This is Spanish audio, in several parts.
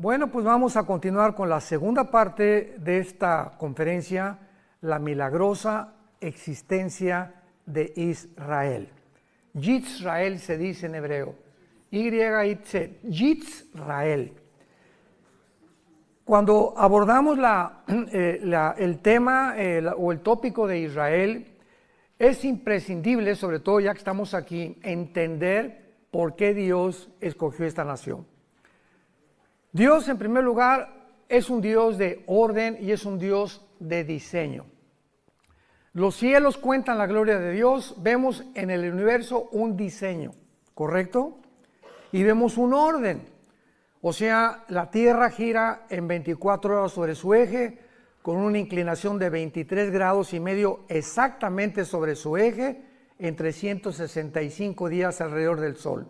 Bueno, pues vamos a continuar con la segunda parte de esta conferencia, la milagrosa existencia de Israel. Yisrael se dice en hebreo, Y-I-T, Yisrael. Cuando abordamos el tema o el tópico de Israel, es imprescindible, sobre todo ya que estamos aquí, entender por qué Dios escogió esta nación. Dios, en primer lugar, es un Dios de orden y es un Dios de diseño. Los cielos cuentan la gloria de Dios, vemos en el universo un diseño, ¿correcto? Y vemos un orden, o sea, la Tierra gira en 24 horas sobre su eje, con una inclinación de 23 grados y medio exactamente sobre su eje, en 365 días alrededor del Sol.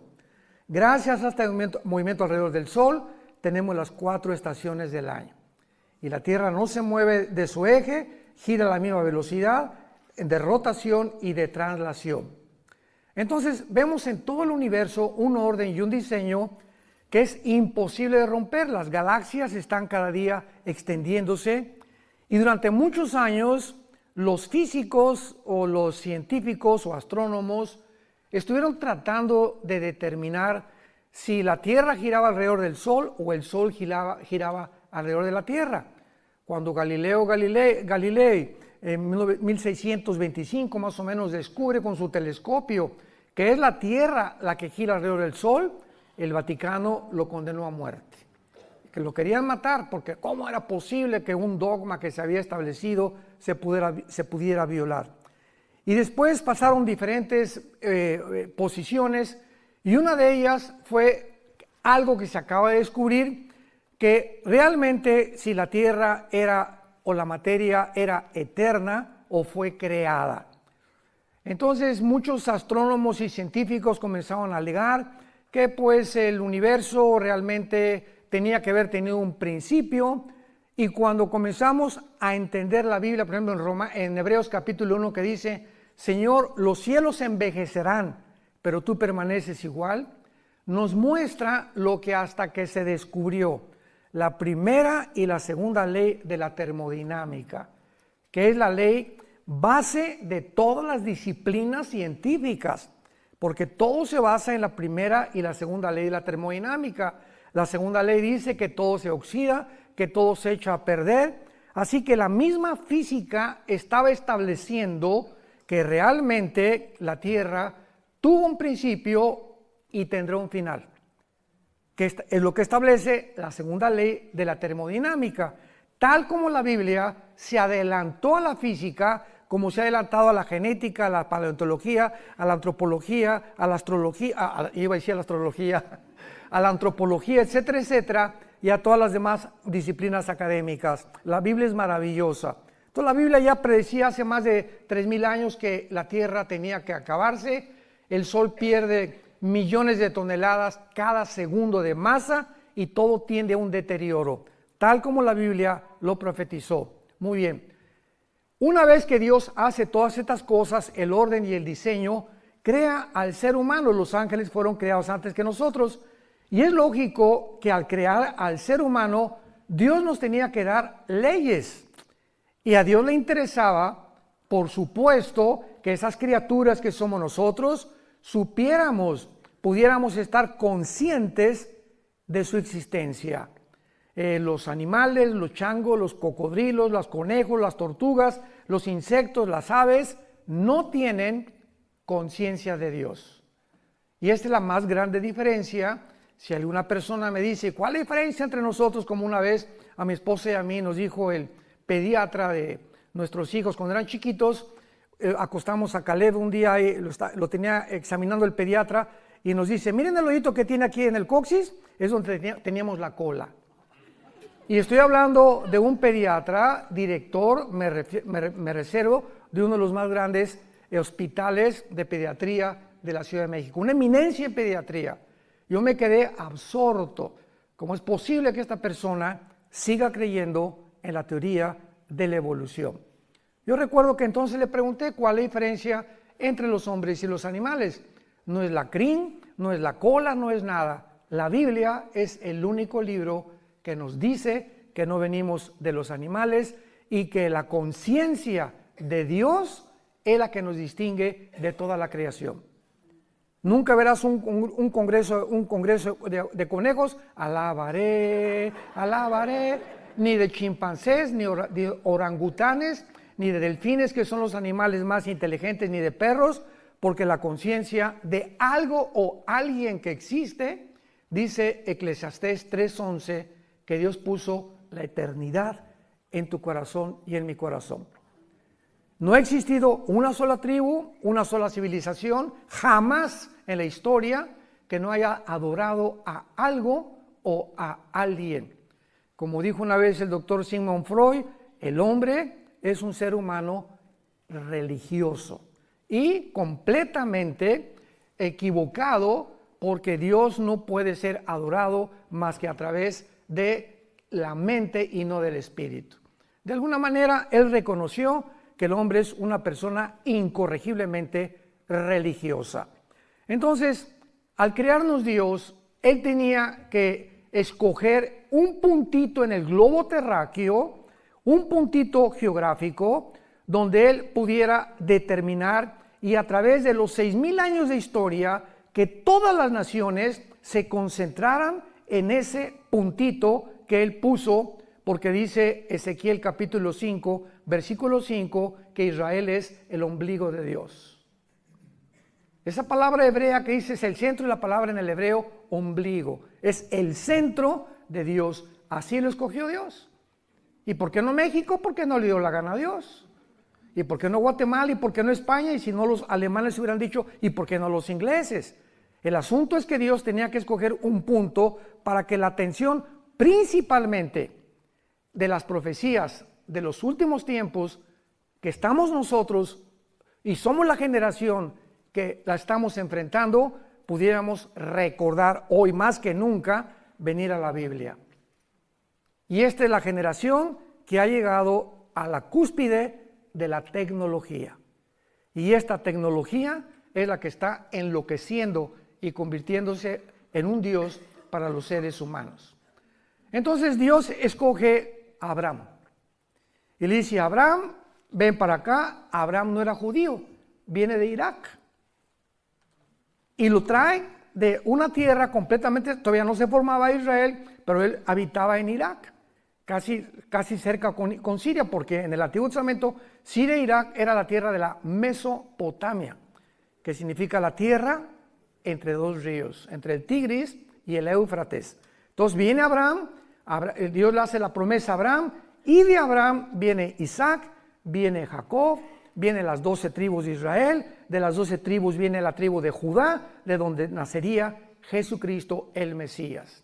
Gracias a este movimiento alrededor del Sol, tenemos las 4 estaciones del año. Y la Tierra no se mueve de su eje, gira a la misma velocidad de rotación y de traslación. Entonces, vemos en todo el universo un orden y un diseño que es imposible de romper. Las galaxias están cada día extendiéndose y durante muchos años los físicos o los científicos o astrónomos estuvieron tratando de determinar si la Tierra giraba alrededor del Sol o el Sol giraba alrededor de la Tierra. Cuando Galileo Galilei en 1625 más o menos descubre con su telescopio que es la Tierra la que gira alrededor del Sol, el Vaticano lo condenó a muerte. Que lo querían matar porque ¿cómo era posible que un dogma que se había establecido se pudiera violar? Y después pasaron diferentes posiciones. Y una de ellas fue algo que se acaba de descubrir, que realmente si la Tierra o la materia era eterna o fue creada. Entonces muchos astrónomos y científicos comenzaron a alegar que pues el universo realmente tenía que haber tenido un principio, y cuando comenzamos a entender la Biblia, por ejemplo en Hebreos capítulo 1 que dice, Señor, los cielos envejecerán, pero tú permaneces igual, nos muestra lo que hasta que se descubrió la primera y la segunda ley de la termodinámica, que es la ley base de todas las disciplinas científicas, porque todo se basa en la primera y la segunda ley de la termodinámica. La segunda ley dice que todo se oxida, que todo se echa a perder, así que la misma física estaba estableciendo que realmente la Tierra tuvo un principio y tendrá un final, que es lo que establece la segunda ley de la termodinámica, tal como la Biblia se adelantó a la física, como se ha adelantado a la genética, a la paleontología, a la antropología, a la astrología, a la antropología, etcétera, etcétera, y a todas las demás disciplinas académicas. La Biblia es maravillosa. Entonces la Biblia ya predecía hace más de 3000 años que la Tierra tenía que acabarse. El Sol pierde millones de toneladas cada segundo de masa y todo tiende a un deterioro, tal como la Biblia lo profetizó. Muy bien. Una vez que Dios hace todas estas cosas, el orden y el diseño, crea al ser humano. Los ángeles fueron creados antes que nosotros. Y es lógico que al crear al ser humano, Dios nos tenía que dar leyes. Y a Dios le interesaba, por supuesto, que esas criaturas que somos nosotros, pudiéramos estar conscientes de su existencia. Los animales, los changos, los cocodrilos, los conejos, las tortugas, los insectos, las aves, no tienen conciencia de Dios. Y esta es la más grande diferencia. Si alguna persona me dice, ¿cuál es la diferencia entre nosotros? Como una vez a mi esposa y a mí nos dijo el pediatra de nuestros hijos cuando eran chiquitos, acostamos a Caleb un día y lo tenía examinando el pediatra y nos dice, miren el hoyito que tiene aquí en el coxis, es donde teníamos la cola. Y estoy hablando de un pediatra, director, me reservo, de uno de los más grandes hospitales de pediatría de la Ciudad de México, una eminencia en pediatría. Yo me quedé absorto. ¿Cómo es posible que esta persona siga creyendo en la teoría de la evolución? Yo recuerdo que entonces le pregunté cuál es la diferencia entre los hombres y los animales. No es la crin, no es la cola, no es nada. La Biblia es el único libro que nos dice que no venimos de los animales y que la conciencia de Dios es la que nos distingue de toda la creación. Nunca verás un congreso de conejos, alabaré, alabaré, ni de chimpancés, ni de orangutanes, ni de delfines, que son los animales más inteligentes, ni de perros, porque la conciencia de algo o alguien que existe, dice Eclesiastés 3:11, que Dios puso la eternidad en tu corazón y en mi corazón. No ha existido una sola tribu, una sola civilización, jamás en la historia que no haya adorado a algo o a alguien. Como dijo una vez el doctor Sigmund Freud, el hombre es un ser humano religioso y completamente equivocado, porque Dios no puede ser adorado más que a través de la mente y no del espíritu. De alguna manera, él reconoció que el hombre es una persona incorregiblemente religiosa. Entonces, al crearnos Dios, él tenía que escoger un puntito en el globo terráqueo, un puntito geográfico, donde él pudiera determinar, y a través de los 6,000 años de historia, que todas las naciones se concentraran en ese puntito que él puso, porque dice Ezequiel capítulo 5, versículo 5, que Israel es el ombligo de Dios. Esa palabra hebrea que dice es el centro, y la palabra en el hebreo ombligo, es el centro de Dios. Así lo escogió Dios. ¿Y por qué no México? Porque no le dio la gana a Dios. ¿Y por qué no Guatemala? ¿Y por qué no España? Y si no, los alemanes hubieran dicho, ¿y por qué no los ingleses? El asunto es que Dios tenía que escoger un punto para que la atención principalmente de las profecías de los últimos tiempos, que estamos nosotros y somos la generación que la estamos enfrentando, pudiéramos recordar hoy más que nunca venir a la Biblia. Y esta es la generación que ha llegado a la cúspide de la tecnología. Y esta tecnología es la que está enloqueciendo y convirtiéndose en un Dios para los seres humanos. Entonces Dios escoge a Abraham. Y le dice a Abraham, ven para acá. Abraham no era judío, viene de Irak. Y lo trae de una tierra completamente, todavía no se formaba Israel, pero él habitaba en Irak, casi cerca con Siria, porque en el Antiguo Testamento Siria e Irak era la tierra de la Mesopotamia, que significa la tierra entre dos ríos, entre el Tigris y el Éufrates. Entonces viene Abraham, Dios le hace la promesa a Abraham, y de Abraham viene Isaac, viene Jacob, vienen las 12 tribus de Israel, de las 12 tribus viene la tribu de Judá, de donde nacería Jesucristo el Mesías.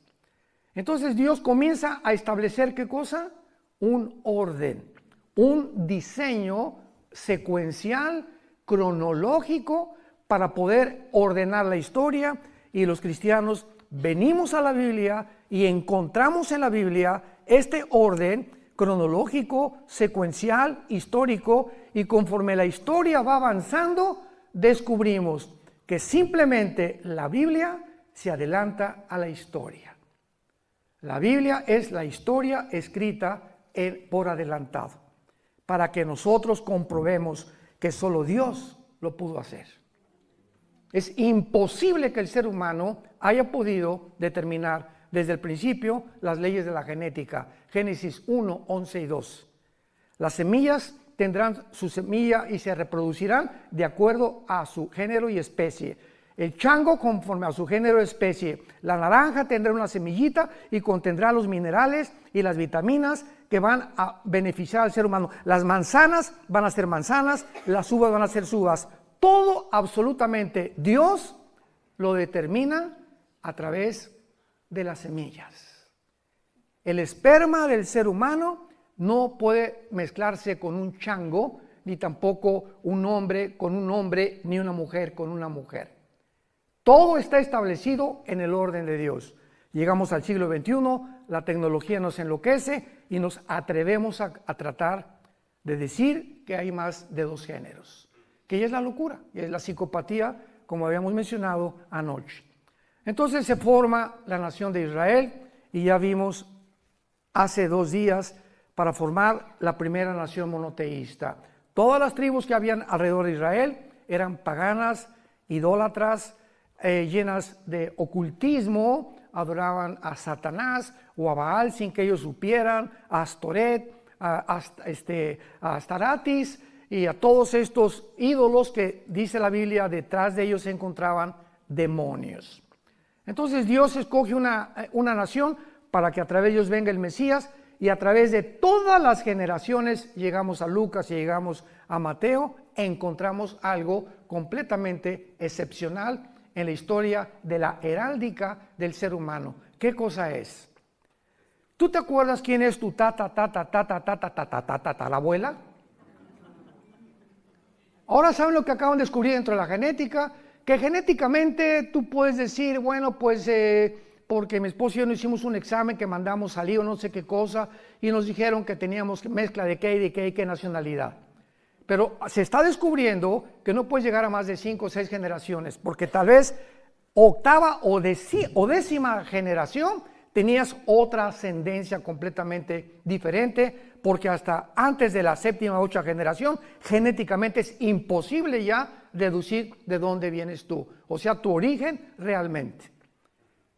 Entonces Dios comienza a establecer, ¿qué cosa? Un orden, un diseño secuencial, cronológico, para poder ordenar la historia, y los cristianos venimos a la Biblia y encontramos en la Biblia este orden cronológico, secuencial, histórico, y conforme la historia va avanzando, descubrimos que simplemente la Biblia se adelanta a la historia. La Biblia es la historia escrita por adelantado, para que nosotros comprobemos que solo Dios lo pudo hacer. Es imposible que el ser humano haya podido determinar desde el principio las leyes de la genética. Génesis 1, 11 y 2. Las semillas tendrán su semilla y se reproducirán de acuerdo a su género y especie. El chango conforme a su género y especie. La naranja tendrá una semillita y contendrá los minerales y las vitaminas que van a beneficiar al ser humano. Las manzanas van a ser manzanas, las uvas van a ser uvas. Todo absolutamente Dios lo determina a través de las semillas. El esperma del ser humano no puede mezclarse con un chango, ni tampoco un hombre con un hombre, ni una mujer con una mujer. Todo está establecido en el orden de Dios. Llegamos al siglo XXI, la tecnología nos enloquece y nos atrevemos a tratar de decir que hay más de dos géneros, que ya es la locura, ya es la psicopatía, como habíamos mencionado anoche. Entonces se forma la nación de Israel y ya vimos hace 2 días para formar la primera nación monoteísta. Todas las tribus que habían alrededor de Israel eran paganas, idólatras, llenas de ocultismo, adoraban a Satanás o a Baal sin que ellos supieran, a Astoret, a Astaratis y a todos estos ídolos que dice la Biblia, detrás de ellos se encontraban demonios. Entonces Dios escoge una nación para que a través de ellos venga el Mesías, y a través de todas las generaciones llegamos a Lucas y llegamos a Mateo, encontramos algo completamente excepcional en la historia de la heráldica del ser humano. ¿Qué cosa es? ¿Tú te acuerdas quién es tu la abuela? Ahora saben lo que acaban de descubrir dentro de la genética, que genéticamente tú puedes decir, bueno, pues porque mi esposo y yo no hicimos un examen que mandamos salir o no sé qué cosa, y nos dijeron que teníamos mezcla de qué y de qué y qué nacionalidad. Pero se está descubriendo que no puedes llegar a más de 5 o 6 generaciones, porque tal vez octava o décima generación tenías otra ascendencia completamente diferente, porque hasta antes de la 7ª o 8ª generación, genéticamente es imposible ya deducir de dónde vienes tú, o sea, tu origen realmente.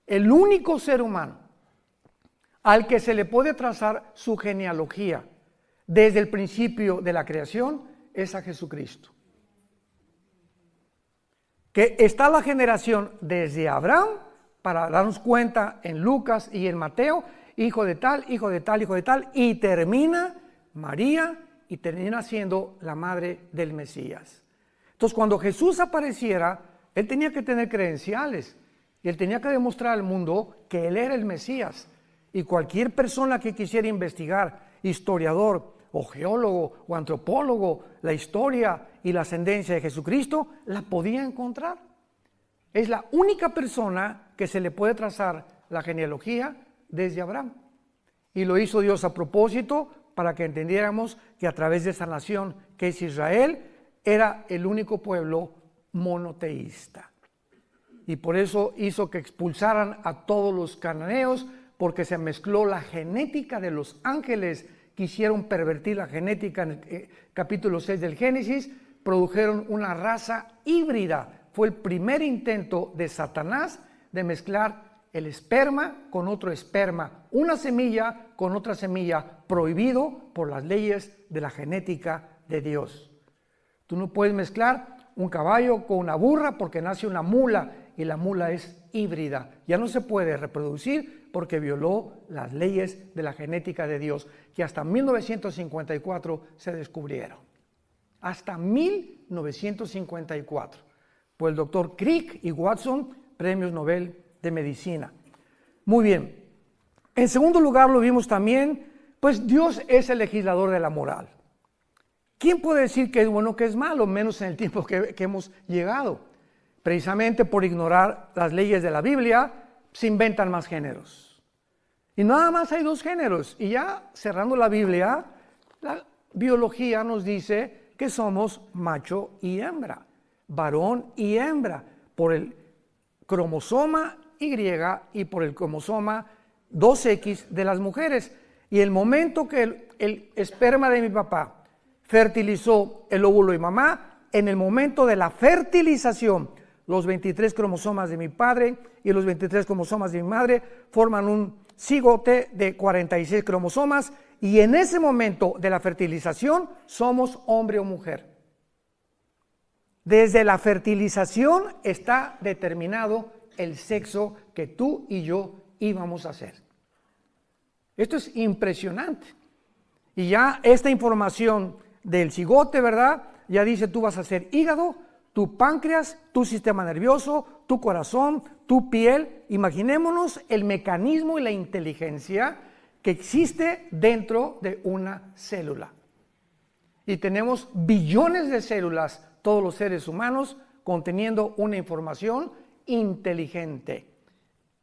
El único ser humano al que se le puede trazar su genealogía desde el principio de la creación es a Jesucristo. Que está la generación desde Abraham, para darnos cuenta en Lucas y en Mateo, hijo de tal, hijo de tal, hijo de tal, y termina María y termina siendo la madre del Mesías. Entonces, cuando Jesús apareciera, él tenía que tener credenciales. Y él tenía que demostrar al mundo que él era el Mesías. Y cualquier persona que quisiera investigar, historiador o geólogo o antropólogo, la historia y la ascendencia de Jesucristo, la podía encontrar. Es la única persona que se le puede trazar la genealogía desde Abraham. Y lo hizo Dios a propósito para que entendiéramos que a través de esa nación que es Israel, era el único pueblo monoteísta. Y por eso hizo que expulsaran a todos los cananeos, porque se mezcló la genética de los ángeles. Quisieron pervertir la genética en el capítulo 6 del Génesis, produjeron una raza híbrida. Fue el primer intento de Satanás de mezclar el esperma con otro esperma, una semilla con otra semilla, prohibido por las leyes de la genética de Dios. Tú no puedes mezclar un caballo con una burra porque nace una mula, y la mula es híbrida. Ya no se puede reproducir porque violó las leyes de la genética de Dios, que hasta 1954 se descubrieron. Hasta 1954. Por el doctor Crick y Watson, premios Nobel de Medicina. Muy bien. En segundo lugar, lo vimos también, pues Dios es el legislador de la moral. ¿Quién puede decir que es bueno o que es malo, menos en el tiempo que hemos llegado? Precisamente por ignorar las leyes de la Biblia, se inventan más géneros. Y nada más hay 2 géneros. Y ya cerrando la Biblia, la biología nos dice que somos macho y hembra, varón y hembra, por el cromosoma Y y por el cromosoma 2X de las mujeres. Y el momento que el esperma de mi papá fertilizó el óvulo de mamá, en el momento de la fertilización, los 23 cromosomas de mi padre y los 23 cromosomas de mi madre forman un cigote de 46 cromosomas, y en ese momento de la fertilización somos hombre o mujer. Desde la fertilización está determinado el sexo que tú y yo íbamos a hacer. Esto es impresionante. Y ya esta información del cigote, ¿verdad? Ya dice, tú vas a ser hígado, tu páncreas, tu sistema nervioso, tu corazón, tu piel. Imaginémonos el mecanismo y la inteligencia que existe dentro de una célula. Y tenemos billones de células, todos los seres humanos, conteniendo una información inteligente.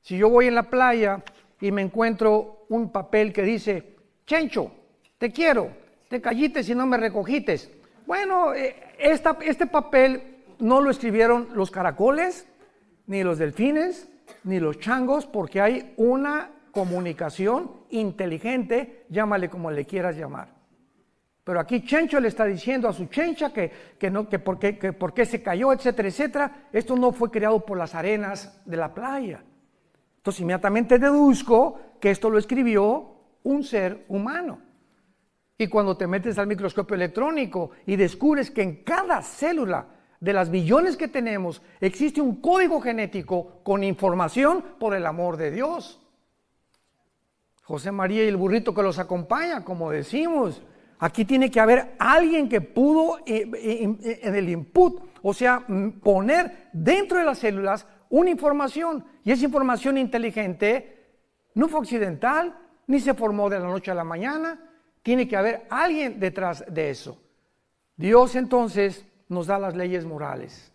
Si yo voy en la playa y me encuentro un papel que dice, Chencho, te quiero, te callites y no me recogites. Bueno, este papel no lo escribieron los caracoles, ni los delfines, ni los changos, porque hay una comunicación inteligente, llámale como le quieras llamar. Pero aquí Chencho le está diciendo a su chencha que por qué se cayó, etcétera, etcétera. Esto no fue creado por las arenas de la playa. Entonces inmediatamente deduzco que esto lo escribió un ser humano. Y cuando te metes al microscopio electrónico y descubres que en cada célula de las billones que tenemos existe un código genético con información por el amor de Dios. José María y el burrito que los acompaña, como decimos. Aquí tiene que haber alguien que pudo en el input, o sea, poner dentro de las células una información. Y esa información inteligente no fue accidental, ni se formó de la noche a la mañana. Tiene que haber alguien detrás de eso. Dios entonces nos da las leyes morales.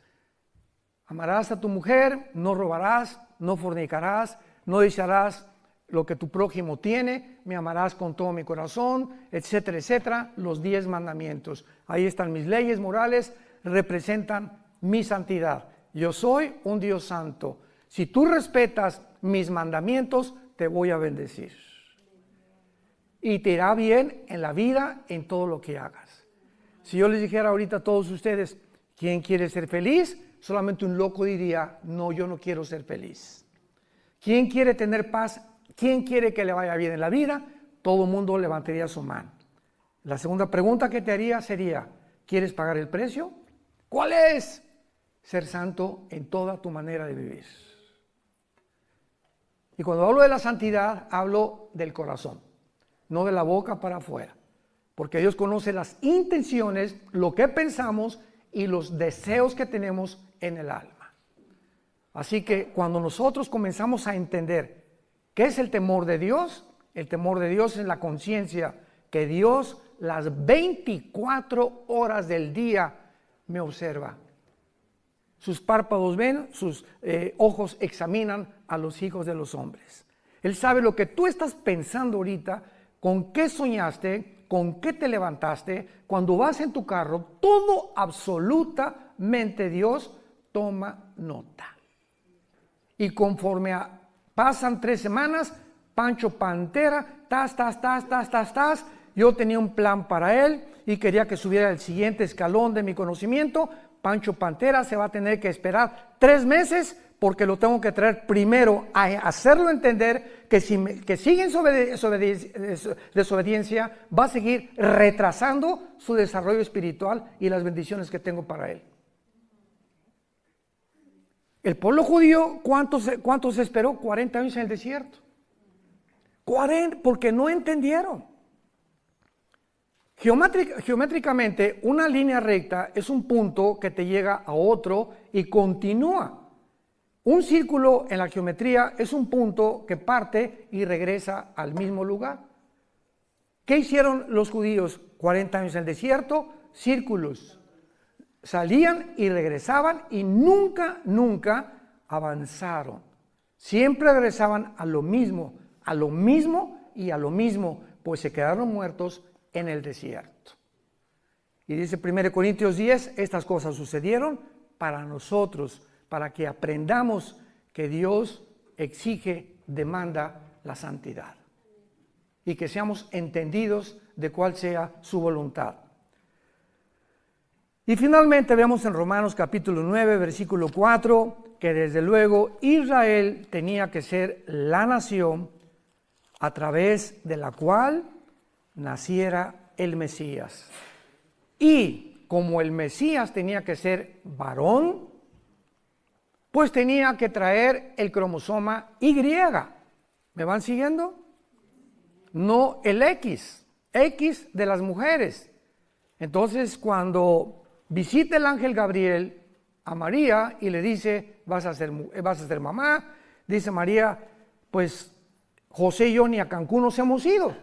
Amarás a tu mujer, no robarás, no fornicarás, no desearás lo que tu prójimo tiene, me amarás con todo mi corazón, etcétera, etcétera, los 10 mandamientos. Ahí están mis leyes morales, representan mi santidad. Yo soy un Dios santo. Si tú respetas mis mandamientos, te voy a bendecir. Y te irá bien en la vida, en todo lo que hagas. Si yo les dijera ahorita a todos ustedes, ¿quién quiere ser feliz? Solamente un loco diría, no, yo no quiero ser feliz. ¿Quién quiere tener paz? ¿Quién quiere que le vaya bien en la vida? Todo el mundo levantaría su mano. La segunda pregunta que te haría sería, ¿quieres pagar el precio? ¿Cuál es? Ser santo en toda tu manera de vivir. Y cuando hablo de la santidad, hablo del corazón, no de la boca para afuera. Porque Dios conoce las intenciones, lo que pensamos y los deseos que tenemos en el alma. Así que cuando nosotros comenzamos a entender ¿qué es el temor de Dios? El temor de Dios es la conciencia que Dios las 24 horas del día me observa. Sus párpados ven, sus ojos examinan a los hijos de los hombres. Él sabe lo que tú estás pensando ahorita, con qué soñaste, con qué te levantaste, cuando vas en tu carro, todo absolutamente Dios toma nota. Y conforme pasan 3 semanas, Pancho Pantera, yo tenía un plan para él y quería que subiera al siguiente escalón de mi conocimiento. Pancho Pantera se va a tener que esperar 3 meses porque lo tengo que traer primero a hacerlo entender que si sigue en desobediencia va a seguir retrasando su desarrollo espiritual y las bendiciones que tengo para él. El pueblo judío, ¿cuántos esperó? 40 años en el desierto. 40, porque no entendieron. Geométricamente, una línea recta es un punto que te llega a otro y continúa. Un círculo en la geometría es un punto que parte y regresa al mismo lugar. ¿Qué hicieron los judíos? 40 años en el desierto, círculos. Salían y regresaban y nunca avanzaron. Siempre regresaban a lo mismo y a lo mismo, pues se quedaron muertos en el desierto. Y dice 1 Corintios 10, estas cosas sucedieron para nosotros, para que aprendamos que Dios exige, demanda la santidad. Y que seamos entendidos de cuál sea su voluntad. Y finalmente vemos en Romanos capítulo 9, versículo 4, que desde luego Israel tenía que ser la nación a través de la cual naciera el Mesías. Y como el Mesías tenía que ser varón, pues tenía que traer el cromosoma Y. ¿Me van siguiendo? No el X de las mujeres. Entonces cuando visita el ángel Gabriel a María y le dice, vas a ser mamá, dice María, pues José y yo ni a Cancún nos hemos ido,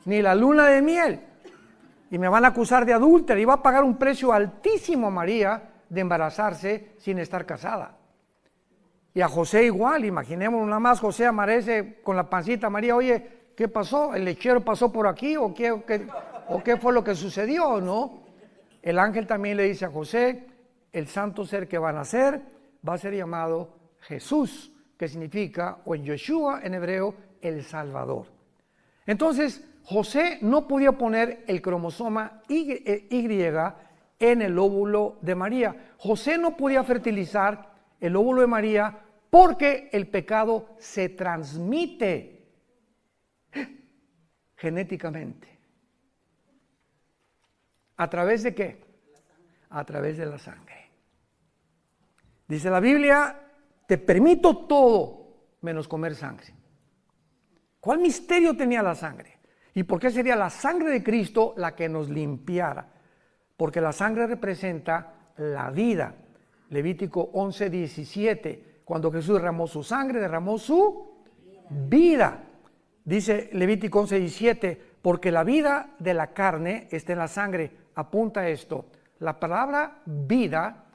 ni la luna de miel, y me van a acusar de adúltera, y va a pagar un precio altísimo a María de embarazarse sin estar casada. Y a José igual, imaginémonos nada más, José amanece con la pancita, María, oye, ¿qué pasó? ¿El lechero pasó por aquí o qué fue lo que sucedió, no? El ángel también le dice a José, el santo ser que va a nacer va a ser llamado Jesús, que significa, o en Yeshua en hebreo, el Salvador. Entonces, José no podía poner el cromosoma Y en el óvulo de María. José no podía fertilizar el óvulo de María porque el pecado se transmite genéticamente. ¿A través de qué? A través de la sangre. Dice la Biblia, te permito todo menos comer sangre. ¿Cuál misterio tenía la sangre? ¿Y por qué sería la sangre de Cristo la que nos limpiara? Porque la sangre representa la vida. Levítico 11:17, cuando Jesús derramó su sangre, derramó su vida. Dice Levítico 11:17, porque la vida de la carne está en la sangre. Apunta a esto. La palabra vida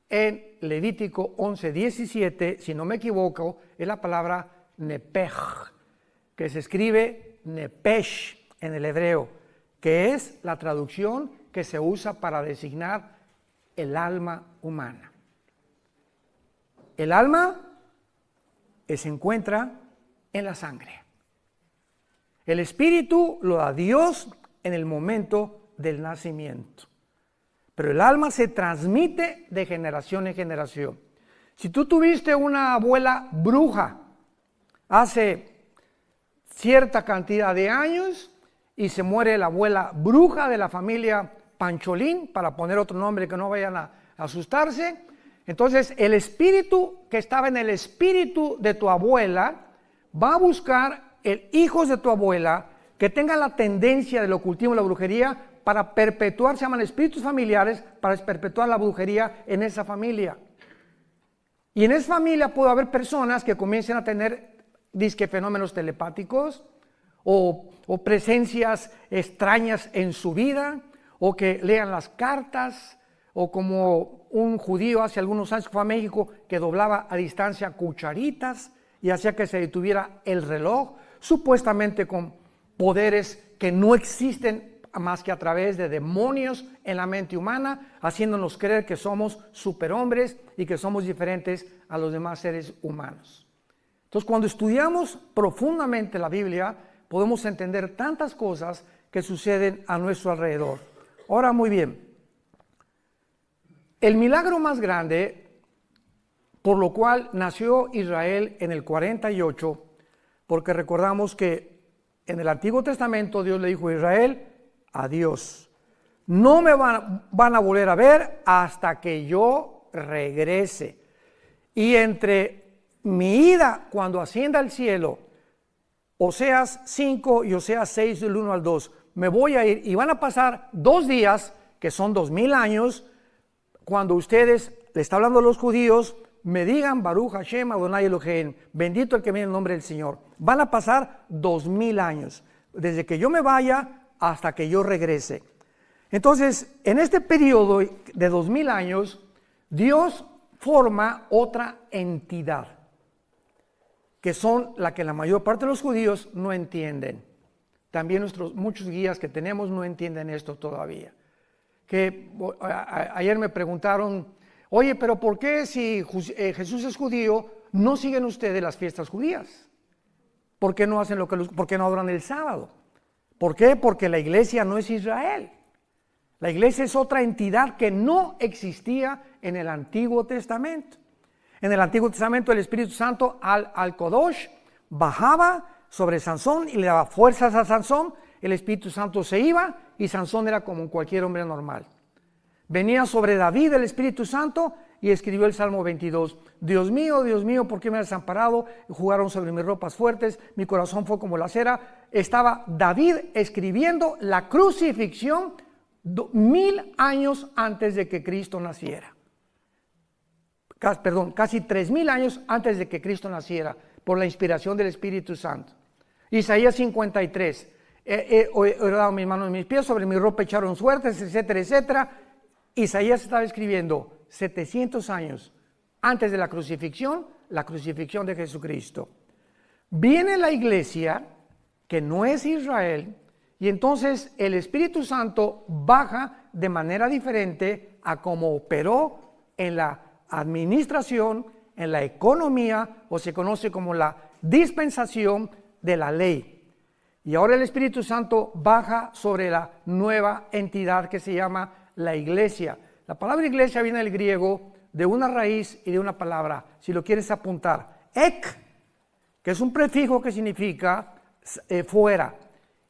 en Levítico 11:17, si no me equivoco, es la palabra nepej, que se escribe nepesh en el hebreo, que es la traducción que se usa para designar el alma humana. El alma se encuentra en la sangre. El espíritu lo da Dios en el momento del nacimiento. Pero el alma se transmite de generación en generación. Si tú tuviste una abuela bruja hace cierta cantidad de años y se muere la abuela bruja de la familia Pancholín, para poner otro nombre que no vayan a asustarse, entonces el espíritu que estaba en el espíritu de tu abuela va a buscar el hijos de tu abuela que tengan la tendencia del ocultismo y la brujería para perpetuar, se llaman espíritus familiares, para perpetuar la brujería en esa familia. Y en esa familia puede haber personas que comiencen a tener disque fenómenos telepáticos o presencias extrañas en su vida, o que lean las cartas, o como un judío hace algunos años que fue a México que doblaba a distancia cucharitas y hacía que se detuviera el reloj, supuestamente con poderes que no existen más que a través de demonios en la mente humana, haciéndonos creer que somos superhombres y que somos diferentes a los demás seres humanos. Entonces, cuando estudiamos profundamente la Biblia, podemos entender tantas cosas que suceden a nuestro alrededor. Ahora, muy bien, el milagro más grande por lo cual nació Israel en el 48, porque recordamos que en el Antiguo Testamento Dios le dijo a Israel, adiós, no me van a volver a ver hasta que yo regrese. Y entre mi ida cuando ascienda al cielo, Oseas 5 y Oseas 6 del 1 al 2, me voy a ir y van a pasar 2 días, que son 2000 años, cuando ustedes, le está hablando a los judíos, me digan Baruch Hashem Adonai Elohim, bendito el que viene en el nombre del Señor. Van a pasar 2000 años, desde que yo me vaya hasta que yo regrese. Entonces, en este periodo de 2000 años, Dios forma otra entidad, que son la que la mayor parte de los judíos no entienden. También muchos guías que tenemos no entienden esto todavía. Ayer me preguntaron, oye, pero ¿por qué si Jesús es judío, no siguen ustedes las fiestas judías? ¿Por qué no hacen por qué no adoran el sábado? ¿Por qué? Porque la iglesia no es Israel. La iglesia es otra entidad que no existía en el Antiguo Testamento. En el Antiguo Testamento el Espíritu Santo al Kodosh bajaba sobre Sansón y le daba fuerzas a Sansón. El Espíritu Santo se iba y Sansón era como cualquier hombre normal. Venía sobre David el Espíritu Santo y escribió el Salmo 22. Dios mío, ¿por qué me has desamparado? Jugaron sobre mis ropas fuertes, mi corazón fue como la cera. Estaba David escribiendo la crucifixión 1000 años antes de que Cristo naciera. Casi 3000 años antes de que Cristo naciera, por la inspiración del Espíritu Santo. Isaías 53. He dado mis manos y mis pies, sobre mi ropa echaron suertes, etcétera, etcétera. Isaías estaba escribiendo 700 años antes de la crucifixión de Jesucristo. Viene la iglesia, que no es Israel, y entonces el Espíritu Santo baja de manera diferente a como operó en la administración, en la economía, o se conoce como la dispensación de la ley. Y ahora el Espíritu Santo baja sobre la nueva entidad que se llama la iglesia. La palabra iglesia viene del griego de una raíz y de una palabra, si lo quieres apuntar, ek, que es un prefijo que significa fuera,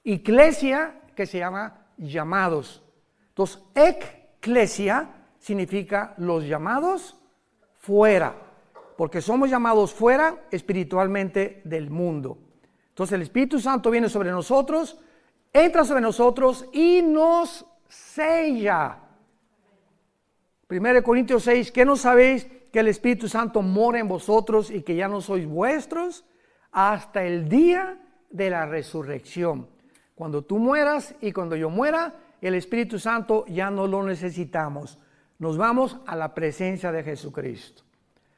iglesia, que se llama llamados. Entonces, eklesia significa los llamados fuera, porque somos llamados fuera espiritualmente del mundo. Entonces el Espíritu Santo viene sobre nosotros, entra sobre nosotros y nos sella. 1 Corintios 6, ¿qué no sabéis que el Espíritu Santo mora en vosotros y que ya no sois vuestros hasta el día de la resurrección? Cuando tú mueras y cuando yo muera, el Espíritu Santo ya no lo necesitamos. Nos vamos a la presencia de Jesucristo.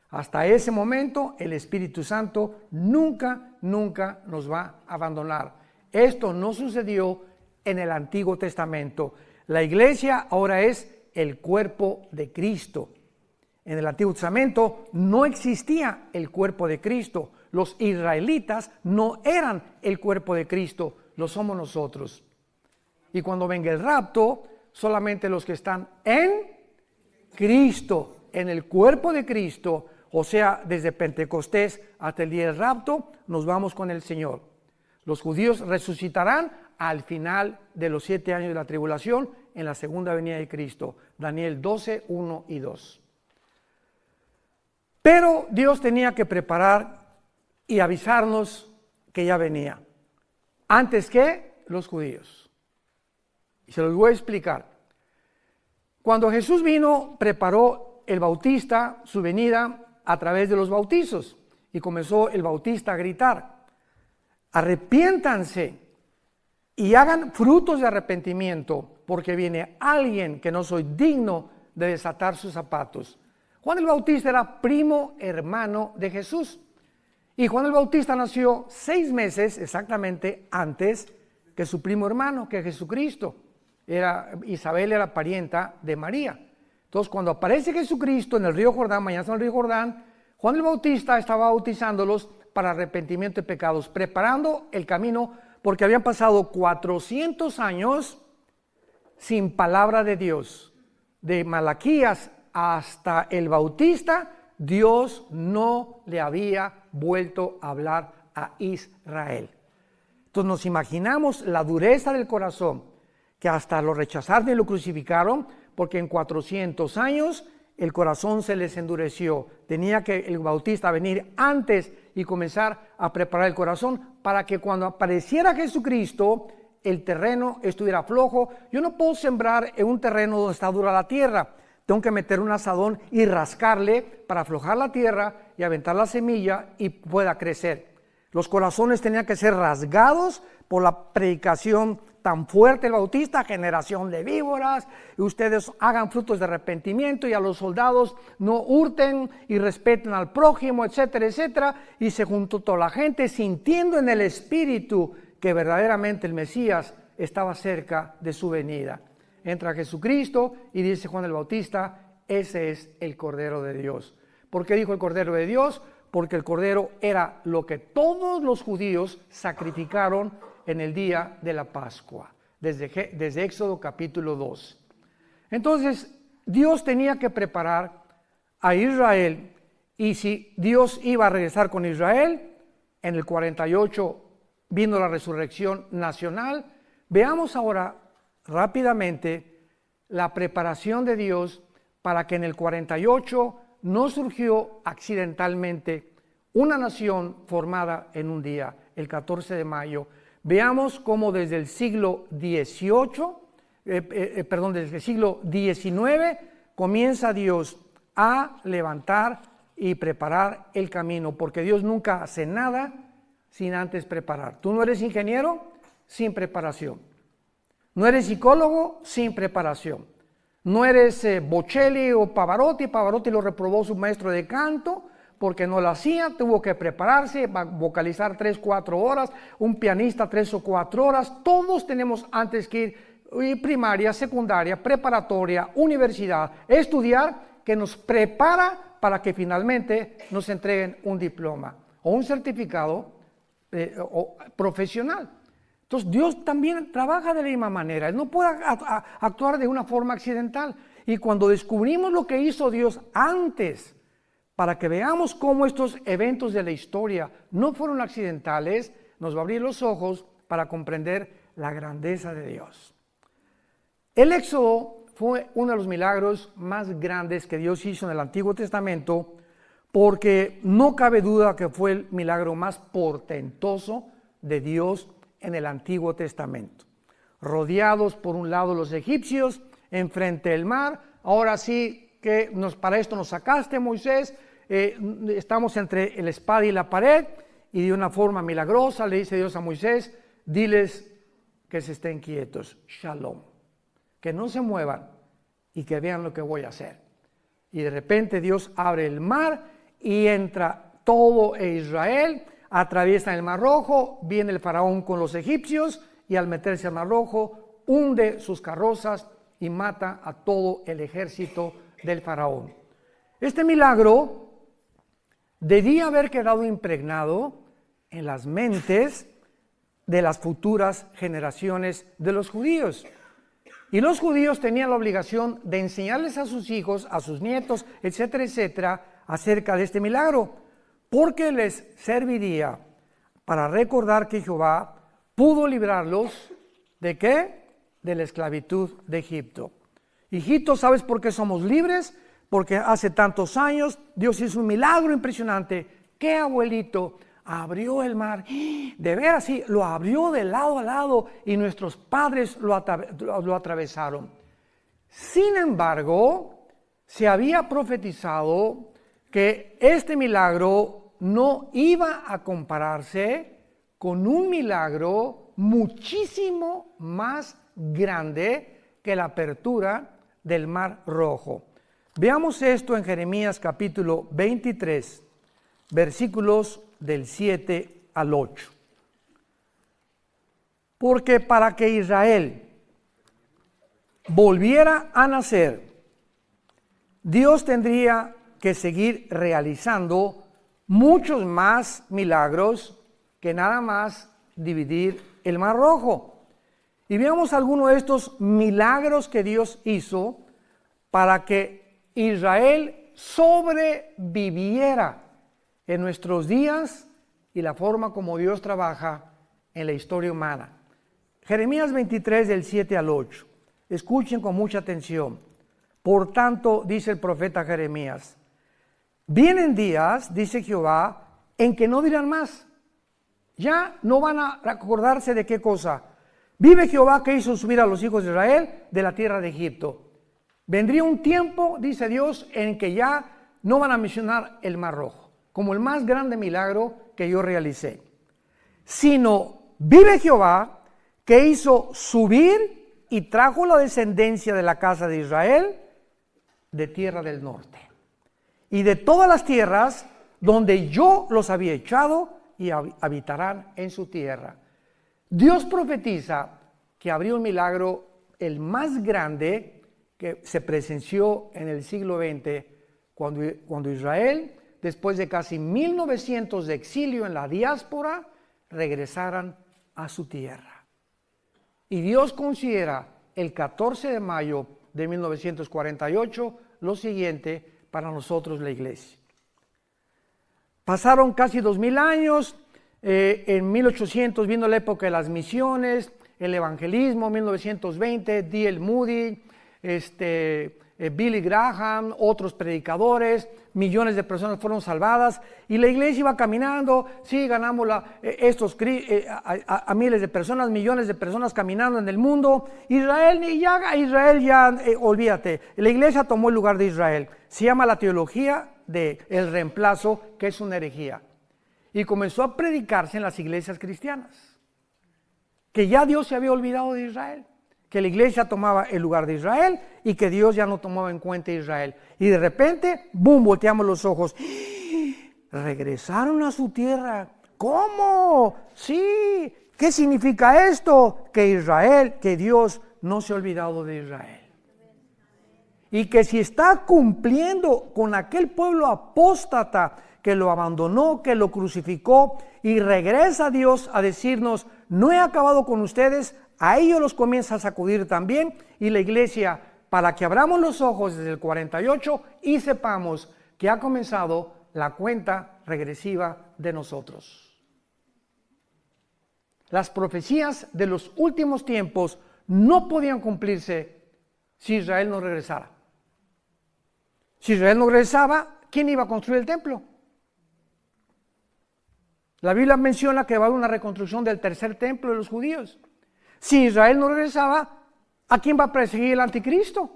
Hasta ese momento, el Espíritu Santo nunca nos va a abandonar. Esto no sucedió en el Antiguo Testamento. La iglesia ahora es el cuerpo de Cristo. En el Antiguo Testamento no existía el cuerpo de Cristo. Los israelitas no eran el cuerpo de Cristo, lo somos nosotros. Y cuando venga el rapto, solamente los que están en Cristo, en el cuerpo de Cristo, o sea, desde Pentecostés hasta el día del rapto, nos vamos con el Señor. Los judíos resucitarán al final de los 7 años de la tribulación en la segunda venida de Cristo. Daniel 12, 1 y 2. Pero Dios tenía que preparar y avisarnos que ya venía. Antes que los judíos. Y se los voy a explicar. Cuando Jesús vino, preparó el Bautista su venida a través de los bautizos, y comenzó el Bautista a gritar: arrepiéntanse y hagan frutos de arrepentimiento, porque viene alguien que no soy digno de desatar sus zapatos. Juan el Bautista era primo hermano de Jesús, y Juan el Bautista nació 6 meses exactamente antes que su primo hermano, que Jesucristo. Isabel era parienta de María. Entonces, cuando aparece Jesucristo en el río Jordán, mañana en el río Jordán, Juan el Bautista estaba bautizándolos para arrepentimiento de pecados, preparando el camino, porque habían pasado 400 años sin palabra de Dios. De Malaquías hasta el Bautista, Dios no le había vuelto a hablar a Israel. Entonces nos imaginamos la dureza del corazón, que hasta lo rechazaron y lo crucificaron, porque en 400 años el corazón se les endureció. Tenía que el Bautista venir antes y comenzar a preparar el corazón para que cuando apareciera Jesucristo el terreno estuviera flojo. Yo no puedo sembrar en un terreno donde está dura la tierra. Tengo que meter un asadón y rascarle para aflojar la tierra y aventar la semilla y pueda crecer. Los corazones tenían que ser rasgados por la predicación tan fuerte del Bautista: generación de víboras, y ustedes hagan frutos de arrepentimiento, y a los soldados no hurten y respeten al prójimo, etcétera, etcétera. Y se juntó toda la gente sintiendo en el espíritu que verdaderamente el Mesías estaba cerca de su venida. Entra Jesucristo y dice Juan el Bautista: ese es el Cordero de Dios. ¿Por qué dijo el Cordero de Dios? Porque el Cordero era lo que todos los judíos sacrificaron en el día de la Pascua, desde Éxodo capítulo 2. Entonces, Dios tenía que preparar a Israel, y si Dios iba a regresar con Israel, en el 48 vino la resurrección nacional. Veamos ahora rápidamente la preparación de Dios para que en el 48 no surgió accidentalmente una nación formada en un día, el 14 de mayo. Veamos cómo desde el siglo XVIII, desde el siglo XIX, comienza Dios a levantar y preparar el camino, porque Dios nunca hace nada sin antes preparar. Tú no eres ingeniero sin preparación. No eres psicólogo sin preparación. No eres Bocelli o Pavarotti. Pavarotti lo reprobó su maestro de canto porque no lo hacía, tuvo que prepararse, vocalizar 3-4 horas, un pianista 3 o 4 horas. Todos tenemos antes que ir primaria, secundaria, preparatoria, universidad, estudiar, que nos prepara para que finalmente nos entreguen un diploma o un certificado profesional. Entonces Dios también trabaja de la misma manera. Él no puede actuar de una forma accidental. Y cuando descubrimos lo que hizo Dios antes, para que veamos cómo estos eventos de la historia no fueron accidentales, nos va a abrir los ojos para comprender la grandeza de Dios. El Éxodo fue uno de los milagros más grandes que Dios hizo en el Antiguo Testamento, porque no cabe duda que fue el milagro más portentoso de Dios en el Antiguo Testamento. Rodeados por un lado los egipcios, enfrente del mar, ahora sí que para esto nos sacaste, Moisés, estamos entre la espada y la pared, y de una forma milagrosa le dice Dios a Moisés, diles que se estén quietos, shalom, que no se muevan y que vean lo que voy a hacer. Y de repente Dios abre el mar y entra todo Israel, atraviesa el Mar Rojo, viene el faraón con los egipcios y al meterse al Mar Rojo hunde sus carrozas y mata a todo el ejército del faraón. Este milagro debía haber quedado impregnado en las mentes de las futuras generaciones de los judíos. Y los judíos tenían la obligación de enseñarles a sus hijos, a sus nietos, etcétera, etcétera, acerca de este milagro, porque les serviría para recordar que Jehová pudo librarlos ¿de qué? De la esclavitud de Egipto. Hijito, ¿sabes por qué somos libres? Porque hace tantos años Dios hizo un milagro impresionante. ¿Qué abuelito? Abrió el mar, de veras sí, lo abrió de lado a lado y nuestros padres lo atravesaron. Sin embargo, se había profetizado que este milagro no iba a compararse con un milagro muchísimo más grande que la apertura del Mar Rojo. Veamos esto en Jeremías capítulo 23, versículos del 7 al 8. Porque para que Israel volviera a nacer, Dios tendría que seguir realizando muchos más milagros que nada más dividir el Mar Rojo. Y veamos algunos de estos milagros que Dios hizo para que Israel sobreviviera en nuestros días y la forma como Dios trabaja en la historia humana. Jeremías 23 del 7 al 8. Escuchen con mucha atención. Por tanto, dice el profeta Jeremías, vienen días, dice Jehová, en que no dirán más. Ya no van a acordarse de qué cosa. Vive Jehová que hizo subir a los hijos de Israel de la tierra de Egipto. Vendría un tiempo, dice Dios, en que ya no van a mencionar el Mar Rojo como el más grande milagro que yo realicé, sino vive Jehová que hizo subir y trajo la descendencia de la casa de Israel de tierra del norte y de todas las tierras donde yo los había echado y habitarán en su tierra. Dios profetiza que habría un milagro, el más grande que se presenció en el siglo XX, cuando Israel, después de casi 1900 de exilio en la diáspora, regresaran a su tierra. Y Dios considera el 14 de mayo de 1948 lo siguiente para nosotros la iglesia. Pasaron casi 2000 años, en 1800 vino la época de las misiones, el evangelismo, 1920, D.L. Moody, Billy Graham, otros predicadores, millones de personas fueron salvadas y la iglesia iba caminando, sí, ganamos a miles de personas, millones de personas caminando en el mundo. Israel ya, olvídate, la iglesia tomó el lugar de Israel. Se llama la teología del reemplazo, que es una herejía. Y comenzó a predicarse en las iglesias cristianas, que ya Dios se había olvidado de Israel, que la iglesia tomaba el lugar de Israel y que Dios ya no tomaba en cuenta a Israel. Y de repente, ¡boom!, volteamos los ojos. Regresaron a su tierra. ¿Cómo? Sí. ¿Qué significa esto? Que Dios no se ha olvidado de Israel. y que si está cumpliendo con aquel pueblo apóstata que lo abandonó, que lo crucificó y regresa a Dios a decirnos, no he acabado con ustedes, a ellos los comienza a sacudir también, y la iglesia, para que abramos los ojos desde el 48 y sepamos que ha comenzado la cuenta regresiva de nosotros. Las profecías de los últimos tiempos no podían cumplirse si Israel no regresara. Si Israel no regresaba, ¿quién iba a construir el templo? La Biblia menciona que va a haber una reconstrucción del tercer templo de los judíos. Si Israel no regresaba, ¿a quién va a perseguir el anticristo?